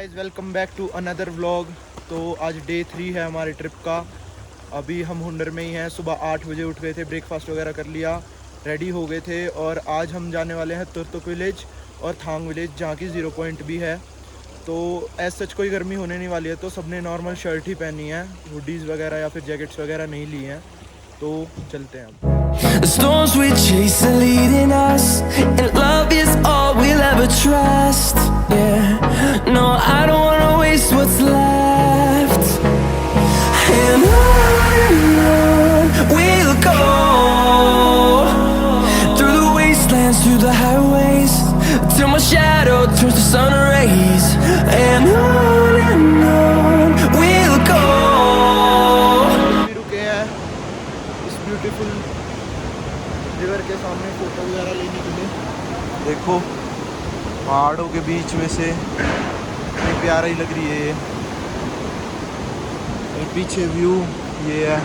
Guys welcome back to another vlog. तो आज day 3 है हमारे ट्रिप का। अभी हम हुंडर में ही हैं। सुबह 8 बजे उठ गए थे, ब्रेकफास्ट वगैरह कर लिया, रेडी हो गए थे और आज हम जाने वाले हैं तुर्तुक विलेज और थांग विलेज, जहाँ की 0 पॉइंट भी है। तो एज सच कोई गर्मी होने नहीं वाली है, तो सबने नॉर्मल शर्ट ही पहनी है, हुडीज़ वगैरह या फिर जैकेट्स वगैरह नहीं ली हैं। तो चलते हैं अब। The storms we chase are leading us, and love is all we'll ever trust. Yeah, no, I don't wanna waste what's left. And on we'll go, through the wastelands, through the highways, till my shadow turns to sun rays. And on we'll go. अभी रुके हैं इस beautiful river के सामने photo वगैरह लेने के लिए। देखो पहाड़ों के बीच में से कितनी प्यारा ही लग रही है ये। और पीछे व्यू ये है।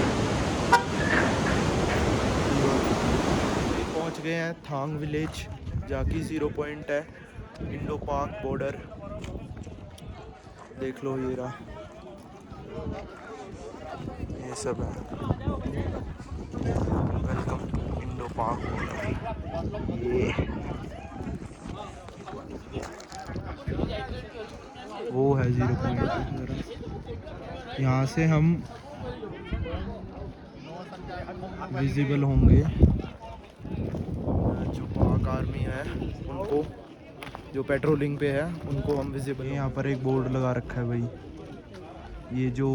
पहुंच गए हैं थांग विलेज, जहाँ की 0 पॉइंट है, इंडो पाक बॉर्डर। देख लो ये रहा, ये सब है। वेलकम इंडो पाक बॉर्डर। ये वो है 0 पॉइंट। यहाँ से हम विजिबल होंगे, जो पाक आर्मी है उनको, जो पेट्रोलिंग पे है उनको हम विजिबल। यहाँ पर एक बोर्ड लगा रखा है भाई। ये जो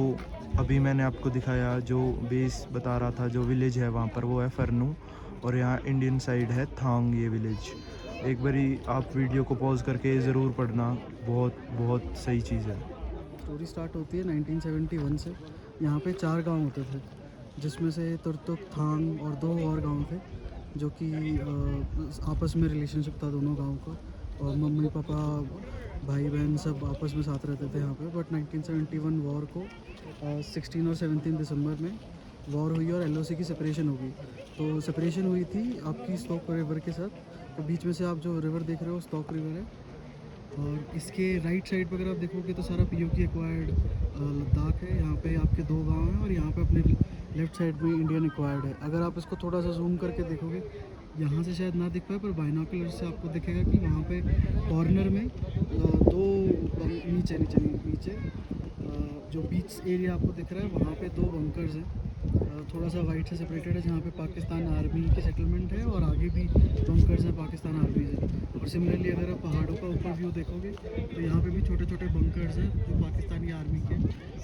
अभी मैंने आपको दिखाया, जो बेस बता रहा था, जो विलेज है वहाँ पर, वो है फरनू, और यहाँ इंडियन साइड है थांग ये विलेज। एक बारी आप वीडियो को पॉज करके ज़रूर पढ़ना, बहुत बहुत सही चीज़ है। स्टोरी स्टार्ट होती है 1971 से। यहाँ पे 4 गांव होते थे, जिसमें से तुर्तुक, थांग और 2 और गांव थे, जो कि आपस में रिलेशनशिप था दोनों गांव का, और मम्मी पापा भाई बहन सब आपस में साथ रहते थे यहाँ पे। बट 1971 वॉर को 16 और 17 दिसंबर में वॉर हुई और LOC की सेपरेशन हो गई। तो सेपरेशन हुई थी आपकी स्टॉक रिवर के साथ। तो बीच में से आप जो रिवर देख रहे हो स्टॉक रिवर है, और इसके राइट साइड पर अगर आप देखोगे तो सारा POK एक्वायर्ड लद्दाख है। यहाँ पे आपके 2 गांव हैं, और यहाँ पे अपने लेफ़्ट साइड में इंडियन एक्वायर्ड है। अगर आप इसको थोड़ा सा जूम करके देखोगे, यहाँ से शायद ना दिख पाए, पर बाइनोकुलर से आपको दिखेगा कि वहाँ पे कॉर्नर में 2 नीचे जो बीच एरिया आपको दिख रहा है, वहाँ पे 2 बंकर्स हैं, थोड़ा सा वाइट से सेपरेटेड है, जहाँ पे पाकिस्तान आर्मी के सेटलमेंट है, और आगे भी बंकर्स हैं पाकिस्तान आर्मी से। और सिमिलरली अगर आप पहाड़ों का ऊपर व्यू देखोगे तो यहाँ पे भी छोटे छोटे बंकर्स हैं जो पाकिस्तानी आर्मी के।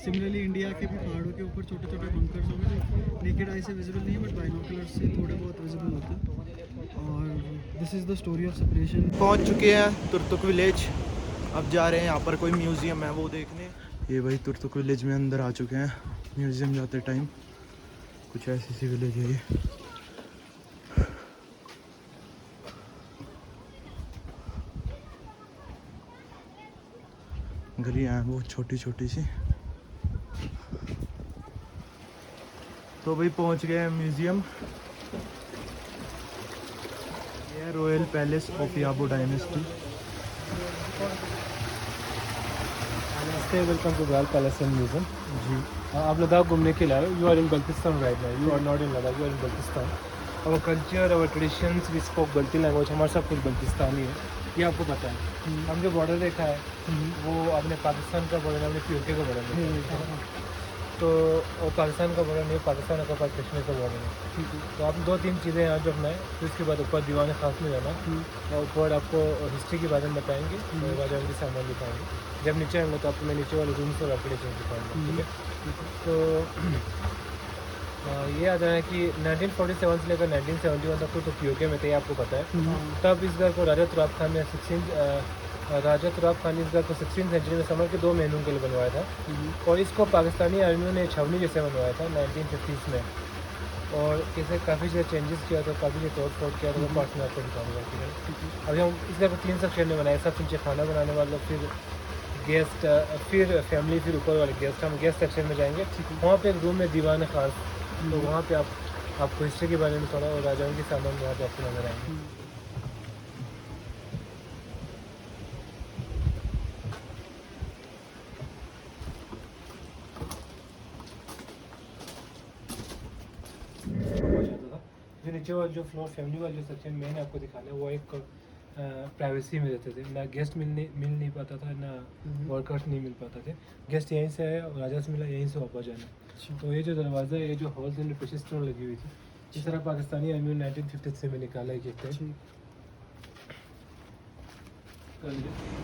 सिमिलरली इंडिया के भी पहाड़ों के ऊपर छोटे छोटे बंकर्स होंगे जो नेकेड आई से विजिबल नहीं है, बट बाइनोकुलर से थोड़े बहुत विजिबल होते हैं। और this is the story of separation. पहुँच चुके हैं तुर्तुक विलेज। अब जा रहे हैं, यहाँ पर कोई म्यूज़ियम है वो देखने। ये भाई तुर्तुक विलेज में अंदर आ चुके हैं। म्यूज़ियम जाते टाइम कुछ ऐसी सी विलेज है ये। गलियाँ हैं वो छोटी छोटी सी। तो भाई पहुंच गए हैं म्यूज़ियम। ये है royal palace of Yabgo dynasty. नमस्ते, welcome to royal palace and museum. जी आप लद्दाख घूमने के लिए आए हो। You are in Baltistan right now, you are not in Ladakh, you are in Baltistan. Our culture, our traditions, we spoke Balti language, हमारा सब कुछ बल्तिस्तानी है, ये आपको पता है। हम जो बॉर्डर देखा है वो अपने पाकिस्तान का बॉर्डर, हमने POK का बॉर्डर देखा है। तो और पाकिस्तान का बॉर्डर नहीं, पाकिस्तान का पास कश्मीर का बॉर्डर है। तो आप 2-3 चीज़ें यहाँ जो अपनाएं, फिर उसके बाद ऊपर दीवान खास में जाना, और ऊपर आपको हिस्ट्री के बारे में बताएंगे, राजा के सामान दिखाएंगे। जब नीचे आएंगे तो आपको मैं नीचे वाले रूम्स और आर्किटेक्चर दिखाऊंगा, ठीक है। तो ये याद है कि 1947 से लेकर 1971 तक तो POK में थे, आपको पता है। तब इस घर को राजा तुराब खान ने राजा तुराब खान ने इस घर को 16वीं सेंचुरी में समर के 2 महीनों के लिए बनवाया था, और इसको पाकिस्तानी आर्मियों ने छावनी जैसे बनवाया था 1950s में। और इसे काफ़ी ज़्यादा चेंजेस किया था, काफ़ी ज़्यादा तोड़ फोड़ किया था, वो पार्ट्स में आपको दिखाऊंगा, ठीक है। अभी हम इस घर को 3 सेक्शन में बनाए, सबसे नीचे खाना बनाने वाला, फिर गेस्ट, फिर फैमिली, फिर ऊपर वाले गेस्ट। हम गेस्ट सेक्शन में जाएंगे, वहाँ पे एक रूम में दीवान खास, तो वहाँ पे आपको हिस्ट्री के बारे में थोड़ा, और राजाओं के सामान वहाँ पे आपको नजर आएंगे। नीचे वाला जो फ्लोर फैमिली वाला जो सेक्शन मैंने आपको दिखाना है वो एक प्राइवेसी में रहते थे, ना गेस्ट मिल नहीं पाता था, ना वर्कर्स नहीं मिल पाता थे। गेस्ट यहीं से आए और राजा से मिला, यहीं से वापस जाना। तो ये जो दरवाज़ा है, ये जो हॉल में प्रेशर स्टोन लगी हुई थी, इस तरह पाकिस्तानी अमीर 1953 में निकाला है गिफ्ट है।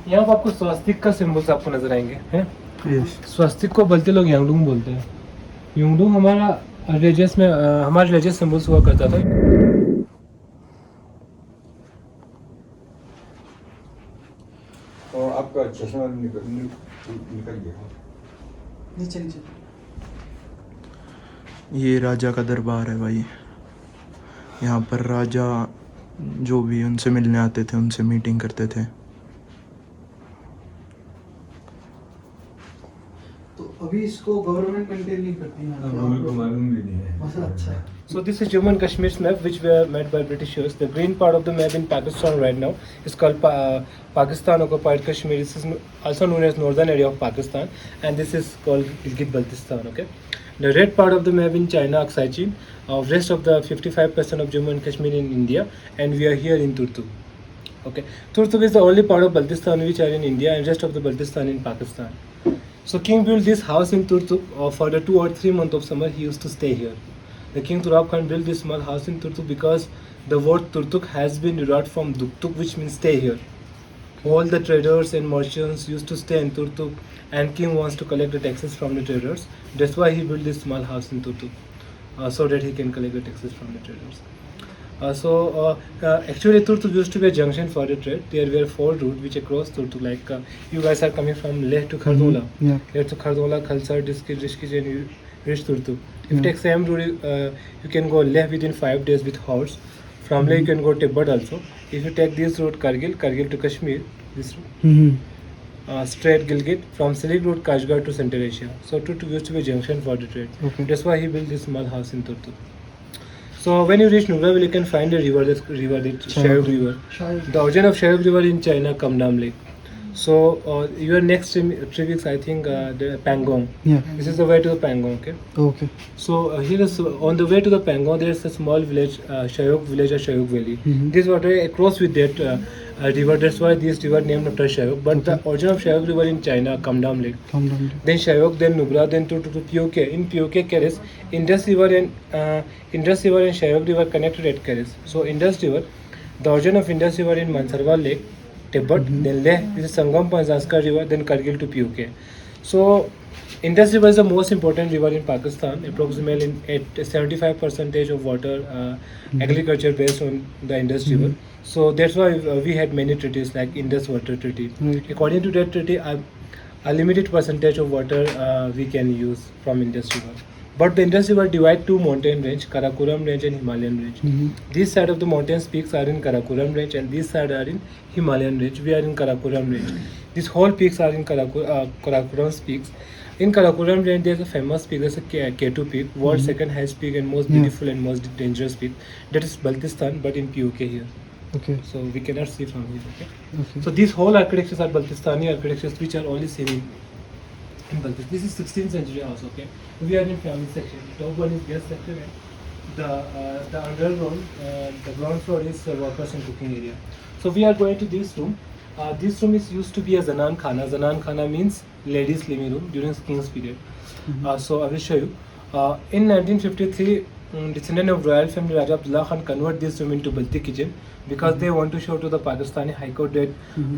यहाँ पर आपको स्वास्तिक का सिंबल्स आपको नजर आएंगे हैं। स्वास्तिक को बोलते लोग यांगडुंग बोलते हैं। यांगडुंग हमारा रिलीजियस में हमारा रिलीजियस सिंबल्स हुआ करता था। और आपका चश्मा निकल गया। नीचे नीचे। ये राजा का दरबार है भाई। यहाँ पर राजा जो भी उनसे मिलने आते थे उनसे मीटिंग करते थे। तो अभी इसको गवर्नमेंट मेंटेन नहीं करती है। मालूम भी नहीं है। अच्छा। So this is Jammu and Kashmir's map, which were made by Britishers. The green part of the map in Pakistan right now is called Pakistan occupied Kashmir. This is also known as northern area of Pakistan, and this is called Gilgit-Baltistan. Okay. The red part of the map in China, Aksai Chin, rest of the 55% of Jammu and Kashmir in India, and we are here in Turtuk. Okay. Turtuk is the only part of Baltistan which are in India, and rest of the Baltistan in Pakistan. So King built this house in Turtuk. For the 2 or 3 months of summer, he used to stay here. The King Turab Khan built this small house in Turtuk because the word Turtuk has been derived from Duktuk, which means stay here. All the traders and merchants used to stay in Turtuk, and King wants to collect the taxes from the traders. That's why he built this small house in Turtuk, so that he can collect the taxes from the traders. Actually Turtuk used to be a junction for the trade. There were 4 routes which across Turtuk, like you guys are coming from Leh to Khardola. Yeah. Leh to Khardola, Khalsar, Rishikesh, and you reach Turtuk. If you take same route, you can go Leh within 5 days with horse. From Leh you can go Tibet also. If you take this route Kargil to Kashmir, this route. Straight Gilgit, from Silk Road Kashgar to Central Asia. So Turtuk used to be a junction for the trade. Okay. That's why he built this small house in Turtuk. So when you reach Nuraville, you can find a river, the Shayok River. The origin of Shayok River in China, Kamdam Lake. So your next 3 weeks, I think, the Pangong. Yeah. This is the way to the Pangong. Okay. Okay. So here is on the way to the Pangong, there is a small village, Shayok village or Shayok Valley. This water across with that river. That's why this river named after Shayok. But the origin of Shayok River in China, Kamdam Lake. Come down. Then Shayok, then Nubra, then to POK. In POK, Keres, Indus River and Shayok River connected at Keres. So Indus River, the origin of Indus River in Mansarwal Lake, Tibet, then Leh, this is Sangam Zanskar River, then Kargil to POK. So Indus River is the most important river in Pakistan. Approximately at 75% of water agriculture based on the Indus River. So that's why we had many treaties like Indus Water Treaty. Right. According to that treaty, a limited percentage of water we can use from Indus River. But the Indus River divide 2 mountain range, Karakoram range and Himalayan range. This side of the mountain peaks are in Karakoram range and this side are in Himalayan range. We are in Karakoram range. These whole peaks are in Karakoram peaks. In Karakoram range, there is a famous peak, there's a K2 peak, world's second highest peak and most beautiful and most dangerous peak. That is Baltistan, but in POK here. Okay. So we cannot see from here. Okay. Okay. So these whole architectures are Baltistani architectures, which are only seen in Baltistan. This is 16th century house. Okay. We are in family section. Top one is guest section, and the underground, the ground floor is workers and cooking area. So we are going to this room. This room is used to be a Zanan Khana. Zanan Khana means ladies' living room during King's period. So I will show you. In 1953, descendant of royal family Raja Abdullah Khan convert this room into Balti kitchen because they want to show to the Pakistani High Court that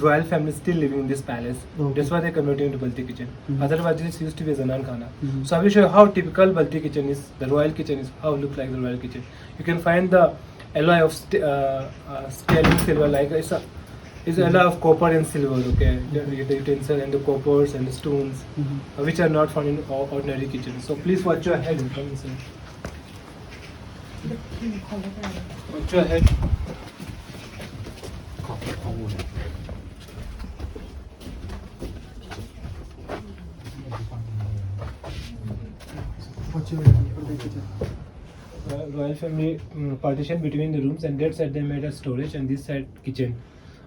royal family is still living in this palace. Okay. That's why they converted into Balti kitchen. Otherwise, this used to be a Zanan Khana. So I will show you how typical Balti kitchen is. The royal kitchen is how it looks like the royal kitchen. You can find the alloy of sterling silver, like it's alloy of copper and silver. Okay, the utensil and the coppers and the stones, which are not found in ordinary kitchen. So please watch your head. Come inside. Watch your head. What's your kitchen? Royal family partition between the rooms, and that side they made a storage and this side kitchen.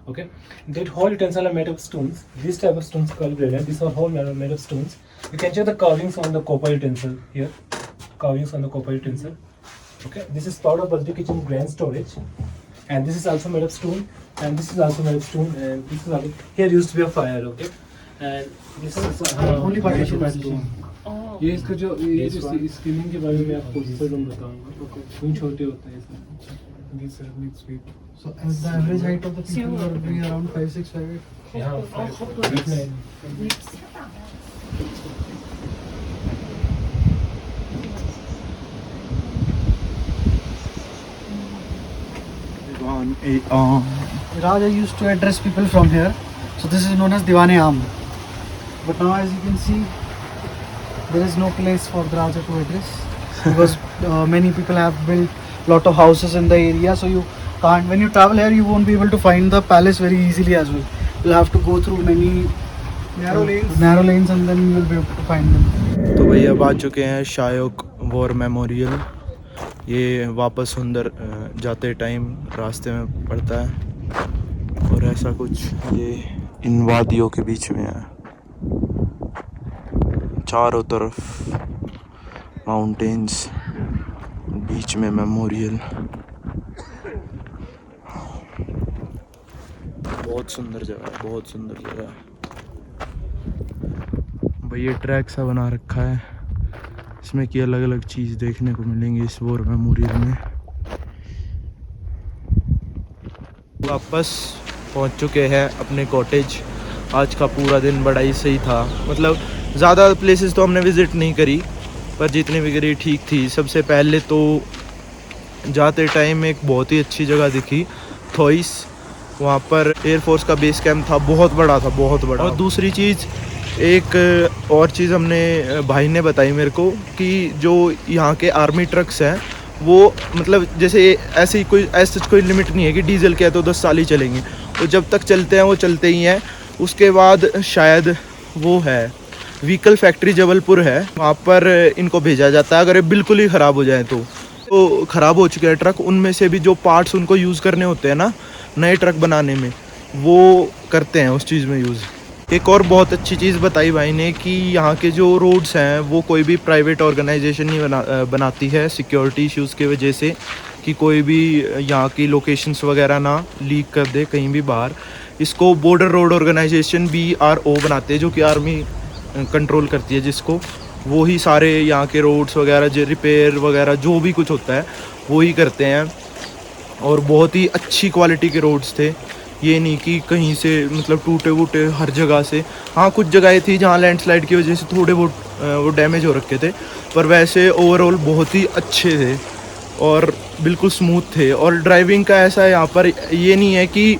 Okay, that whole utensil are made of stones. This type of stones called granite. These are whole made of stones. You can check the carvings on the copper utensil here. Carvings on the copper utensil. Okay, this is part of Balti kitchen grand storage, and this is also made of stone, and this is also made of stone, and this is also, here used to be a fire. Okay, and this is Only partition is room. ये इसका जो ये जो screening के बारे में आपको दूसरा रूम बताऊंगा. Okay, रूम छोटे होते हैं इसमें. These are next week. So as the average height of the people would be around 5'6", 5'8". यहाँ 5'9". Raja used to address people from here, so this is known as Diwane Am. But now, as you can see, there is no place for the Raja to address because many people have built lot of houses in the area, so you can't. When you travel here, you won't be able to find the palace very easily as well. You'll have to go through many narrow lanes, and then you'll be able to find them. तो भाई अब आ चुके हैं शायोग war memorial. ये वापस हुंदर जाते time रास्ते में पड़ता है और ऐसा कुछ ये इन वादियों के बीच में है. चारों तरफ माउंटेन्स, बीच में मेमोरियल. बहुत सुंदर जगह है, बहुत सुंदर जगह है भाई. ये ट्रैक सा बना रखा है, इसमें कि अलग अलग चीज़ देखने को मिलेंगी इस वॉर मेमोरियल में. वापस पहुंच चुके हैं अपने कॉटेज. आज का पूरा दिन बड़ा ही सही था. मतलब ज़्यादा प्लेसेस तो हमने विज़िट नहीं करी, पर जितनी भी करी ठीक थी. सबसे पहले तो जाते टाइम एक बहुत ही अच्छी जगह दिखी, थॉइस. वहाँ पर एयरफोर्स का बेस कैंप था, बहुत बड़ा था, बहुत बड़ा. और दूसरी चीज़, एक और चीज़ हमने भाई ने बताई मेरे को कि जो यहाँ के आर्मी ट्रक्स हैं वो मतलब जैसे ऐसी कोई लिमिट नहीं है कि डीजल के है तो 10 साल ही चलेंगे. तो जब तक चलते हैं वो चलते ही हैं. उसके बाद शायद वो है व्हीकल फैक्ट्री जबलपुर है, वहाँ पर इनको भेजा जाता है अगर ये बिल्कुल ही ख़राब हो जाए तो ख़राब हो चुके हैं ट्रक. उनमें से भी जो पार्ट्स उनको यूज़ करने होते हैं ना नए ट्रक बनाने में, वो करते हैं उस चीज़ में यूज़. एक और बहुत अच्छी चीज़ बताई भाई ने कि यहाँ के जो रोड्स हैं वो कोई भी प्राइवेट ऑर्गेनाइजेशन नहीं बनाती है सिक्योरिटी इश्यूज़ की वजह से, कि कोई भी यहाँ की लोकेशंस वगैरह ना लीक कर दे कहीं भी बाहर. इसको बॉर्डर रोड ऑर्गेनाइजेशन BRO बनाते हैं, जो कि आर्मी कंट्रोल करती है, जिसको वो ही सारे यहाँ के रोड्स वगैरह जो रिपेयर वगैरह जो भी कुछ होता है वो ही करते हैं. और बहुत ही अच्छी क्वालिटी के रोड्स थे, ये नहीं कि कहीं से मतलब टूटे वूटे हर जगह से. हाँ कुछ जगहें थी जहाँ लैंडस्लाइड की वजह से थोड़े बहुत वो डैमेज हो रखे थे, पर वैसे ओवरऑल बहुत ही अच्छे थे और बिल्कुल स्मूथ थे. और ड्राइविंग का ऐसा है यहाँ पर, ये नहीं है कि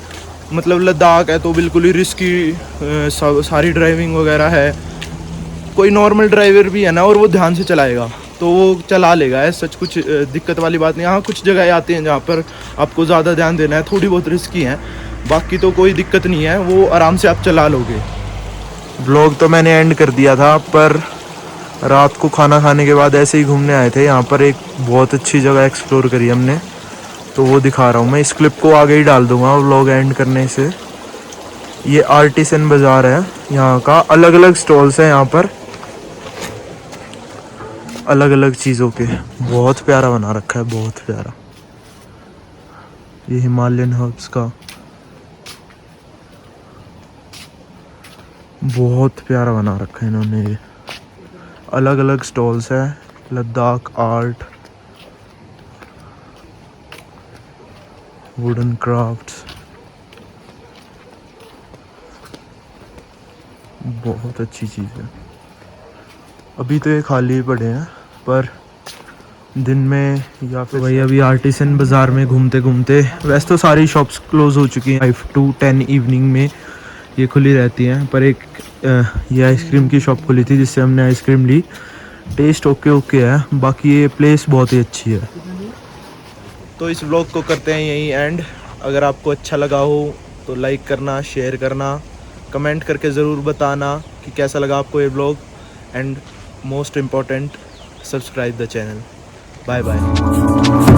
मतलब लद्दाख है तो बिल्कुल ही रिस्की सारी ड्राइविंग वगैरह है. कोई नॉर्मल ड्राइवर भी है ना और वो ध्यान से चलाएगा तो वो चला लेगा. है सच कुछ दिक्कत वाली बात नहीं. यहाँ कुछ जगह आती हैं जहाँ पर आपको ज़्यादा ध्यान देना है, थोड़ी बहुत रिस्की हैं, बाकी तो कोई दिक्कत नहीं है, वो आराम से आप चला लोगे. व्लॉग तो मैंने एंड कर दिया था, पर रात को खाना खाने के बाद ऐसे ही घूमने आए थे. यहाँ पर एक बहुत अच्छी जगह एक्सप्लोर करी हमने, तो वो दिखा रहा हूँ मैं. इस क्लिप को आगे ही डाल दूँगा व्लॉग एंड करने से. ये आर्टिसन बाज़ार है यहाँ का. अलग अलग स्टॉल्स हैं यहाँ पर अलग अलग चीज़ों के. बहुत प्यारा बना रखा है, बहुत प्यारा. ये हिमालयन हर्ब्स का बहुत प्यारा बना रखा है इन्होंने. ये अलग अलग स्टॉल्स है. लद्दाख आर्ट, वुडन क्राफ्ट्स, बहुत अच्छी चीज़ है. अभी तो ये खाली ही पड़े हैं, पर दिन में या फिर भाई अभी आर्टिसन बाज़ार में घूमते घूमते, वैसे तो सारी शॉप्स क्लोज़ हो चुकी हैं. 5 to 10 इवनिंग में ये खुली रहती हैं, पर एक ये आइसक्रीम की शॉप खुली थी जिससे हमने आइसक्रीम ली. टेस्ट ओके है, बाकी ये प्लेस बहुत ही अच्छी है. तो इस व्लॉग को करते हैं यहीं एंड. अगर आपको अच्छा लगा हो तो लाइक करना, शेयर करना, कमेंट करके ज़रूर बताना कि कैसा लगा आपको ये vlog. And most important, subscribe the channel. Bye bye.